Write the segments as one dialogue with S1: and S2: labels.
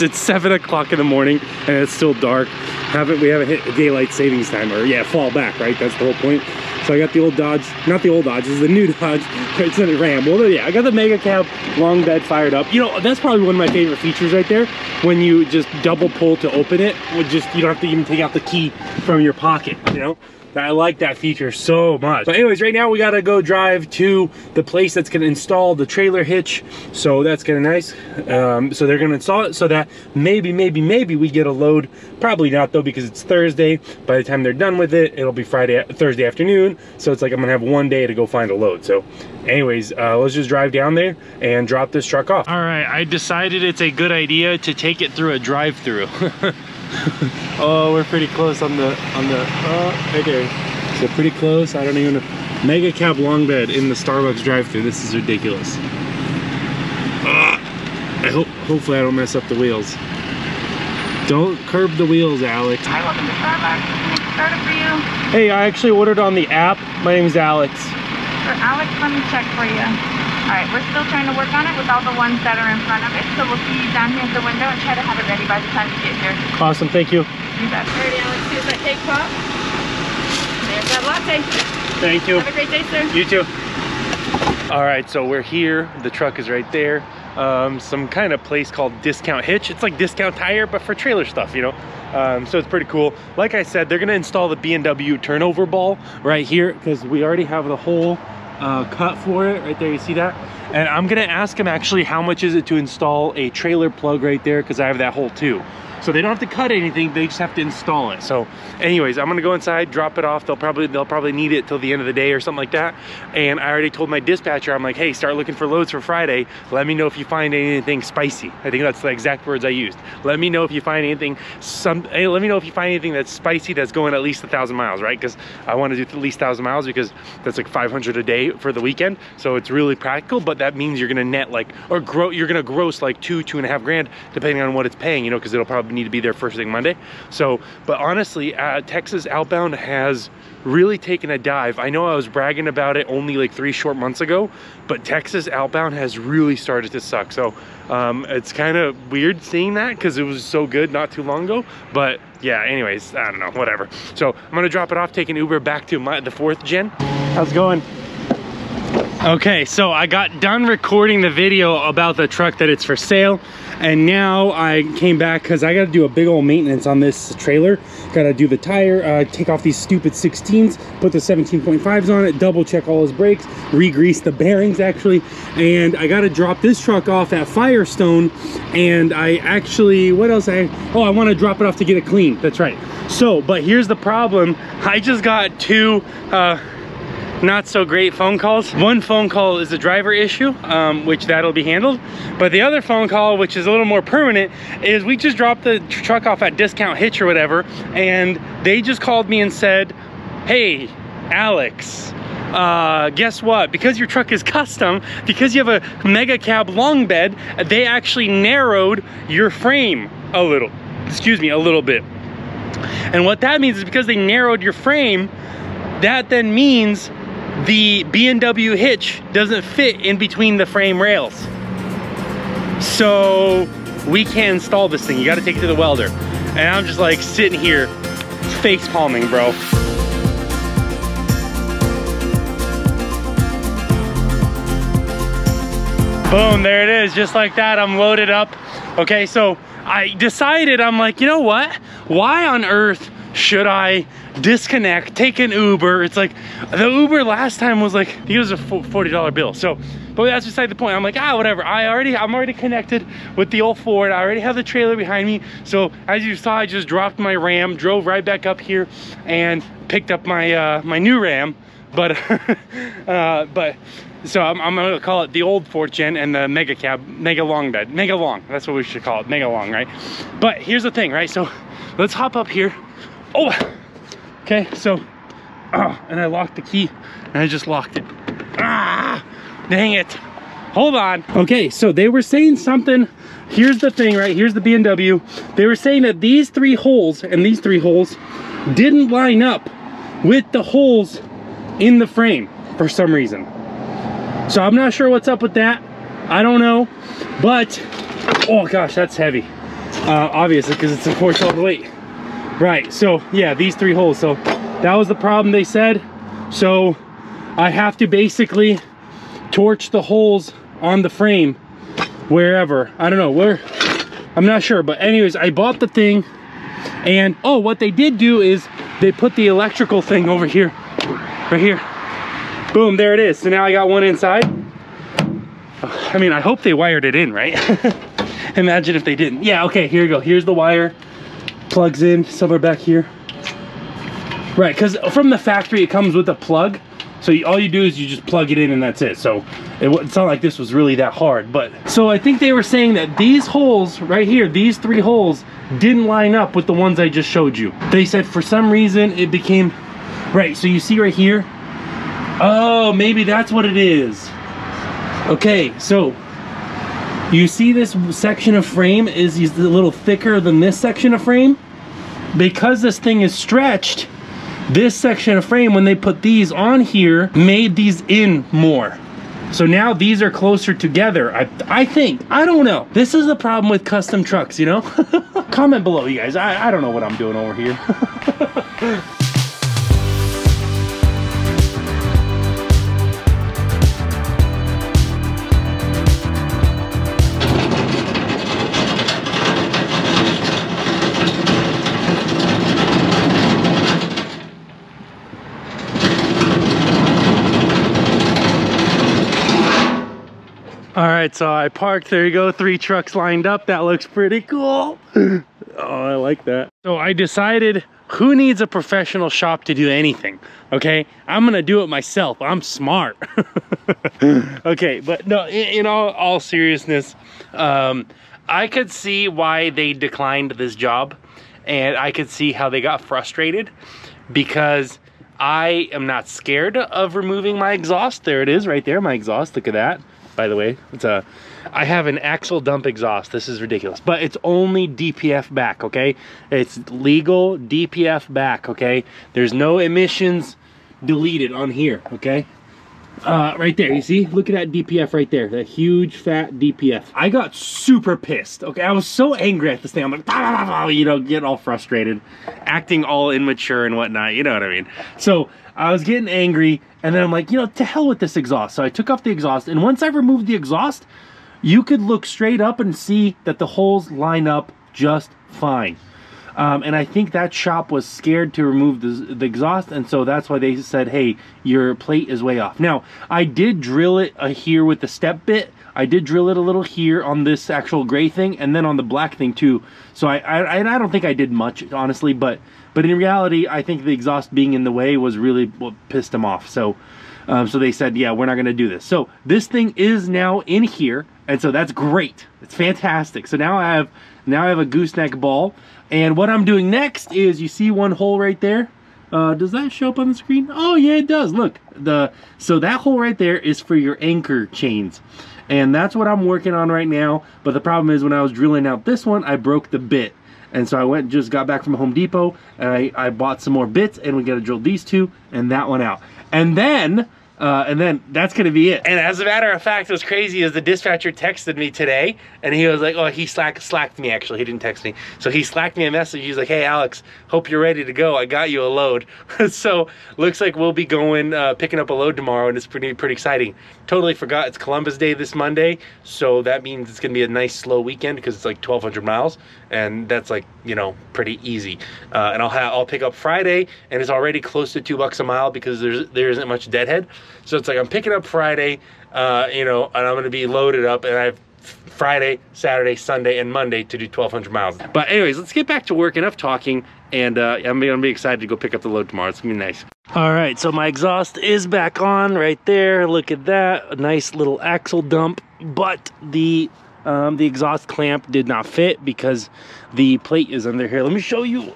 S1: It's 7 o'clock in the morning and it's still dark. We haven't hit daylight savings time, or yeah, fall back, right? That's the whole point. So I got the old Dodge, not the old Dodge, this is the new Dodge. It's a Ram. Well, yeah, I got the Mega Cab long bed fired up. You know, that's probably one of my favorite features right there. When you just double pull to open it, you don't have to even take out the key from your pocket, you know? I like that feature so much. But anyways, right now we gotta go drive to the place that's gonna install the trailer hitch. So that's kind of nice. So they're gonna install it so that maybe we get a load. Probably not though, because it's Thursday. By the time they're done with it, it'll be Thursday afternoon. So it's like I'm gonna have one day to go find a load. So anyways, let's just drive down there and drop this truck off. All right, I decided it's a good idea to take it through a drive-through. Oh, we're pretty close on the right there. So pretty close. I don't even know. Mega Cab long bed in the Starbucks drive-thru. This is ridiculous. Hopefully I don't mess up the wheels. Don't curb the wheels, Alex.
S2: Hi, welcome to Starbucks. Can I start it for you?
S1: Hey, I actually ordered on the app. My name is Alex.
S2: For Alex, let me check for you. Alright, we're still trying to work on it with all the ones that are in front of it, so we'll see you down here at the window and try to have it ready by the time you get here.
S1: Awesome, thank you.
S2: You bet. Alrighty, Alex, here's that cake pop. There's that latte.
S1: Thank you.
S2: Have a great day, sir.
S1: You too. Alright, so we're here. The truck is right there. Some kind of place called Discount Hitch. It's like Discount Tire, but for trailer stuff, you know? So it's pretty cool. Like I said, they're gonna install the B&W turnover ball right here, because we already have the whole cut for it right there. You see that? And I'm gonna ask them actually how much is it to install a trailer plug right there, because I have that hole too. So they don't have to cut anything, they just have to install it. So anyways, I'm gonna go inside, drop it off. They'll probably need it till the end of the day or something like that. And I already told my dispatcher, I'm like, hey, start looking for loads for Friday. Let me know if you find anything spicy. I think that's the exact words I used. Let me know if you find anything, let me know if you find anything that's spicy that's going at least 1,000 miles, right? Because I want to do at least 1,000 miles, because that's like 500 a day for the weekend. So it's really practical, but that means you're gonna net like, you're gonna gross like $2.5 grand, depending on what it's paying, you know, because it'll probably need to be there first thing Monday. So, but honestly, Texas outbound has really taken a dive. I know I was bragging about it only like 3 short months ago, but Texas outbound has really started to suck. So it's kind of weird seeing that, because it was so good not too long ago. But yeah, anyways, I don't know, whatever. So I'm gonna drop it off, take an Uber back to the 4th gen. How's it going? Okay, so I got done recording the video about the truck that it's for sale, and now I came back because I got to do a big old maintenance on this trailer. Got to do the tire, take off these stupid 16s, put the 17.5s on it, double check all his brakes, re-grease the bearings actually, and I got to drop this truck off at Firestone. And I actually, what else? I want to drop it off to get it clean. That's right. So, but here's the problem. I just got 2 not so great phone calls. One phone call is a driver issue, which that'll be handled. But the other phone call, which is a little more permanent, is we just dropped the truck off at Discount Hitch or whatever, and they just called me and said, hey, Alex, guess what? Because your truck is custom, because you have a Mega Cab long bed, they actually narrowed your frame a little bit. And what that means is, because they narrowed your frame, that then means the B&W hitch doesn't fit in between the frame rails. So we can't install this thing. You got to take it to the welder. And I'm just like sitting here face palming, bro. Boom, there it is, just like that. I'm loaded up. Okay, so I decided, I'm like, you know what? Why on earth should I disconnect, take an Uber? It's like, the Uber last time was like, I think it was a $40 bill. So, but that's beside the point. I'm like, whatever. I'm already connected with the old Ford. I already have the trailer behind me. So as you saw, I just dropped my Ram, drove right back up here, and picked up my my new Ram. But so I'm gonna call it the old 4th gen and the Mega Cab, Mega Long bed, Mega Long. That's what we should call it, Mega Long, right? But here's the thing, right? So let's hop up here. Oh, okay, so, and I locked the key, and I just locked it. Dang it. Hold on. Okay, so they were saying something. Here's the thing, right? Here's the B&W. They were saying that these 3 holes and these 3 holes didn't line up with the holes in the frame for some reason. So I'm not sure what's up with that. I don't know, but, oh gosh, that's heavy. obviously, because it's enforced all the weight. Right, so yeah, these 3 holes. So that was the problem, they said. So I have to basically torch the holes on the frame wherever. I don't know where, I'm not sure, but anyways, I bought the thing. And oh, what they did do is they put the electrical thing over here, right here. Boom, there it is. So now I got one inside. I mean, I hope they wired it in, right? Imagine if they didn't. Yeah, okay, here you go. Here's the wire. Plugs in somewhere back here. Right, because from the factory it comes with a plug. So all you do is you just plug it in and that's it. So it's not like this was really that hard. But so I think they were saying that these holes right here, these 3 holes, didn't line up with the ones I just showed you. They said for some reason it became, right, so you see right here. Oh, maybe that's what it is. Okay, so you see this section of frame is a little thicker than this section of frame. Because this thing is stretched, this section of frame, when they put these on here, made these in more. So now these are closer together, I think. I don't know. This is the problem with custom trucks, you know? Comment below, you guys. I don't know what I'm doing over here. All right, so I parked, there you go, 3 trucks lined up. That looks pretty cool. Oh, I like that. So I decided, who needs a professional shop to do anything? Okay, I'm gonna do it myself. I'm smart. Okay, but no, in all seriousness, I could see why they declined this job, and I could see how they got frustrated, because I am not scared of removing my exhaust. There it is right there, my exhaust, look at that. By the way, I have an axle dump exhaust. This is ridiculous, but it's only DPF back, okay? It's legal DPF back, okay? There's no emissions deleted on here, okay? Right there, you see? Look at that DPF right there, that huge fat DPF. I got super pissed, okay? I was so angry at this thing. I'm like, you know, getting all frustrated, acting all immature and whatnot, you know what I mean? So I was getting angry, and then I'm like, you know, to hell with this exhaust. So I took off the exhaust, and once I removed the exhaust, you could look straight up and see that the holes line up just fine. And I think that shop was scared to remove the exhaust, and so that's why they said, hey, your plate is way off. Now, I did drill it here with the step bit. I did drill it a little here on this actual gray thing, and then on the black thing too. So I don't think I did much, honestly, but in reality, I think the exhaust being in the way was really what pissed them off. So so they said, yeah, we're not gonna do this. So this thing is now in here, and so that's great. It's fantastic. So now I have a gooseneck ball, and what I'm doing next is, you see one hole right there? Does that show up on the screen? Oh yeah, it does. Look, so that hole right there is for your anchor chains. And that's what I'm working on right now. But the problem is, when I was drilling out this one, I broke the bit. And so I went, just got back from Home Depot, and I bought some more bits, and we gotta drill these 2 and that one out. And then that's gonna be it. And as a matter of fact, what's crazy is the dispatcher texted me today, and he was like, oh, he slacked me, actually. He didn't text me. So he slacked me a message. He's like, hey, Alex, hope you're ready to go. I got you a load. So looks like we'll be going, picking up a load tomorrow, and it's pretty exciting. Totally forgot it's Columbus Day this Monday, so that means it's gonna be a nice slow weekend, because it's like 1,200 miles, and that's like, you know, pretty easy. And I'll pick up Friday, and it's already close to $2 a mile, because there isn't much deadhead. So it's like I'm picking up Friday, you know, and I'm gonna be loaded up, and I have Friday, Saturday, Sunday, and Monday to do 1,200 miles. But anyways, let's get back to work. Enough talking, and I'm gonna be excited to go pick up the load tomorrow. It's gonna be nice. All right, so my exhaust is back on right there. Look at that, a nice little axle dump, but the exhaust clamp did not fit because the plate is under here. Let me show you.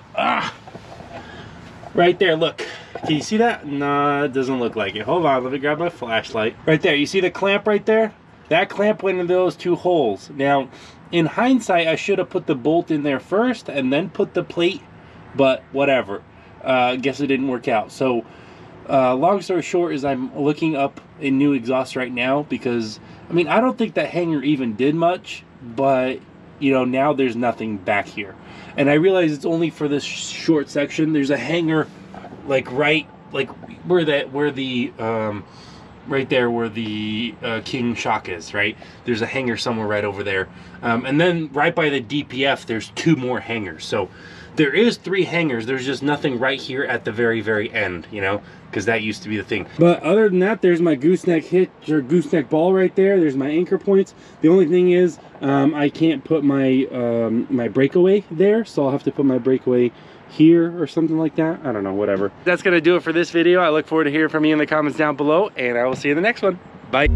S1: Right there, look. Can you see that? No, it doesn't look like it. Hold on, let me grab my flashlight. Right there, you see the clamp right there? That clamp went into those 2 holes. Now, in hindsight, I should have put the bolt in there first and then put the plate, but whatever. I guess it didn't work out. So, long story short is I'm looking up a new exhaust right now, because, I mean, I don't think that hanger even did much, but you know, now there's nothing back here. And I realize it's only for this short section. There's a hanger like right, like where the right there where the king shock is, right? There's a hanger somewhere right over there. And then right by the DPF, there's 2 more hangers. So there is 3 hangers. There's just nothing right here at the very, very end, you know, because that used to be the thing. But other than that, there's my gooseneck hitch or gooseneck ball right there. There's my anchor points. The only thing is I can't put my my breakaway there, so I'll have to put my breakaway here or something like that. I don't know, whatever. That's gonna do it for this video. I look forward to hearing from you in the comments down below, and I will see you in the next one. Bye.